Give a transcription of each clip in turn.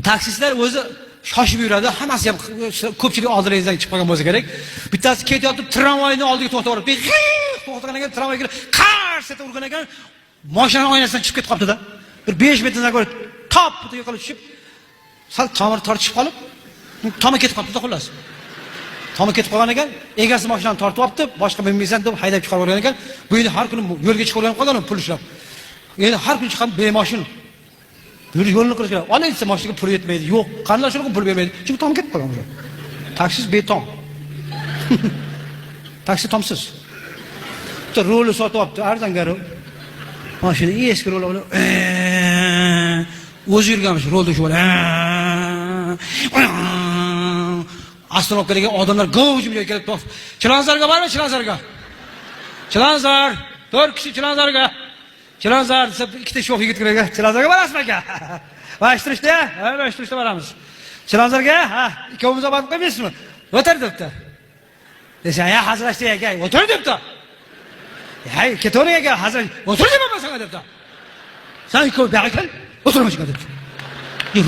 Taksistlar o'zi shoshib yuradi, hammasi ham ko'pchilik oldingizdan chiqib qolgan bo'lsa kerak. Bittasi ketayotib, tramvayning oldiga to'xtaverib, to'xtagan ekan, tramvayga qars etib urgan ekan, mashina oynasidan chiqib ketib qoldi-da. Bir 5 metrdan ko'ra top yiqilib tushib, sal tomir tortishib qolib, tomi ketib qoldi-da xullas. Tomi ketib qolgan ekan, egasi mashinani tortib olibdi, boshqa bilmaysan deb haydab chiqarib yuborgan ekan. Bu endi har kuni yo'lga chiqib qolgan pul ishlab. Endi har kuni chiqib bemashin yo'lni qilish kerak. Ola desa mashinaga pul yetmaydi. Yo'q, qanday shunaqa pul bermaydi. Chunki tom ketib qolgan o'sha. Taksi beton. Taksi tomsiz. Bitta rolni sotib olibdi, arzon garo. Mashina eski rol olib, o'zi yurganmish rolda shu bola. Astronomlarga odamlar govjimga kelib to'xtab. Chilonzorga bormi, Chilonzorga? Chilonzor, 4 kishi Chilonzorga. Chilonzor desa ikkita sho'x yigit kirgan. Chilonzorga borasizmi aka? Vashtirishda? Ha, vashtirishda boramiz. Chilonzorga? Ha, ikkovimiz borib qo'ymaysizmi? O'tir debdi. Desa, "Ya hazrashdi aka, o'tir debdi." "Hay, ketavering aka, hazrat, o'tir deyman senga" debdi. "Sen ikkov buyoqqa kel, o'tirma shunga" debdi.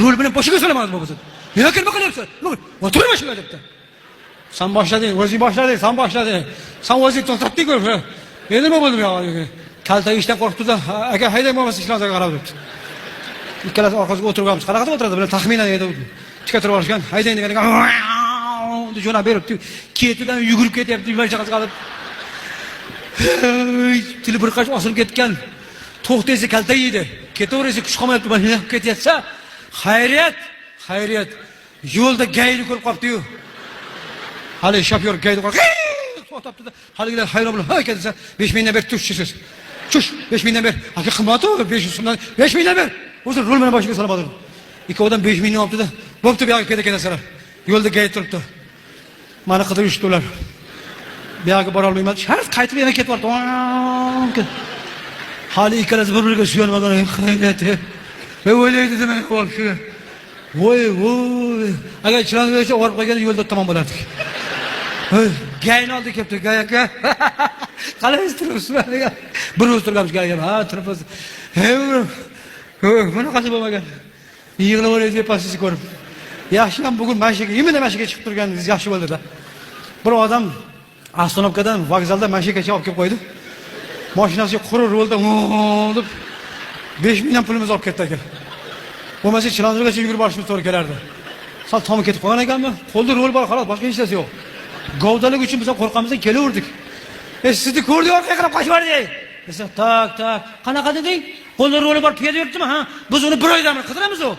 Rol bilan boshiga so'lamadingmi bo'lsa? "Nima qilyapsan? O'tirma shunga" debdi. "Sen boshlading, o'zing boshlading, sen boshlading. Sen o'zing to'xtatding-ku. Endi nima bo'ldi bu yoqqa?" Kalta ishdan qo'rqdi-da, "Aka haydang bo'lmasa Chilonzorga qarab" debdi. Ikkalasi orqasiga o'tirganmiz. Qanaqa qilib o'tiradi? Bular taxminan edi. Tikka turib olishgan. "Haydang" degan ekan, jo'nab beribdi. Ketidan yugurib ketyapti, mashaqasi qilib. Tili bir qash osilib ketgan. To'xtaysa kalta yeydi. Ketaversa kuch qolmayapti, mashina ketyapsa, xayriyat. Yo'lda gayni ko'rib qolibdi-yu. Hali shofyor gayni ko'rib, to'xtabdi-da. Haligilar hayron bo'lib, "Ha, aka" desa, 5 mingdan ber tushsiz. Tush, 5 mingdan ber. Aka qimmat-ku, 500 so'mdan 5 mingdan ber. O'zi rol bilan boshiga solib oldi. Ikkovidan 5 mingni olibdi-da. Bo'pti, bu yoqqa ketgan narsalar. Yo'lda gay turibdi. Mani qidirishdi ular. Bu yoqqa bora olmayman. Shart qaytib yana ketib bordi. Hali ikkalasi bir-biriga suyanmagan xayriyat. O'ylaydi demak, o'sha. Voy. Agar Chilonzorga borib qolganda yo'lda tamom bo'lardik. Gayn oldi kelibdi, gay aka. Qalaysiz turibsiz? Bir o'z turganmiz gayga. Ha, turibsiz. Bunaqasi bo'lmagan. Yig'laveradi deb sizni ko'rib. Yaxshiyam bugun mashinaga, yemina mashinaga chiqib turganingiz yaxshi bo'ldi-da. Bir odam Astronomkadan vokzalda mashinaga olib kelib qo'ydi. Mashinasiga qurur rolda deb 5 mingdan pulimiz olib ketdi aka. Bo'lmasa Chilonzorgacha yugurib borishimiz to'g'ri kelardi. Sal tomi ketib qolgan ekanmi? Qo'lda rol bor, xolos, boshqa hech narsa yo'q. Govdalik uchun biz qo'rqamizdan kelaverdik. Sizni ko'rdik, orqaga qarab qochib bordik. Desa, tak. Qanaqa deding? Qo'lda roli bor, piyoda yuribdimi, ha? Biz uni bir oydan qidiramiz-ku.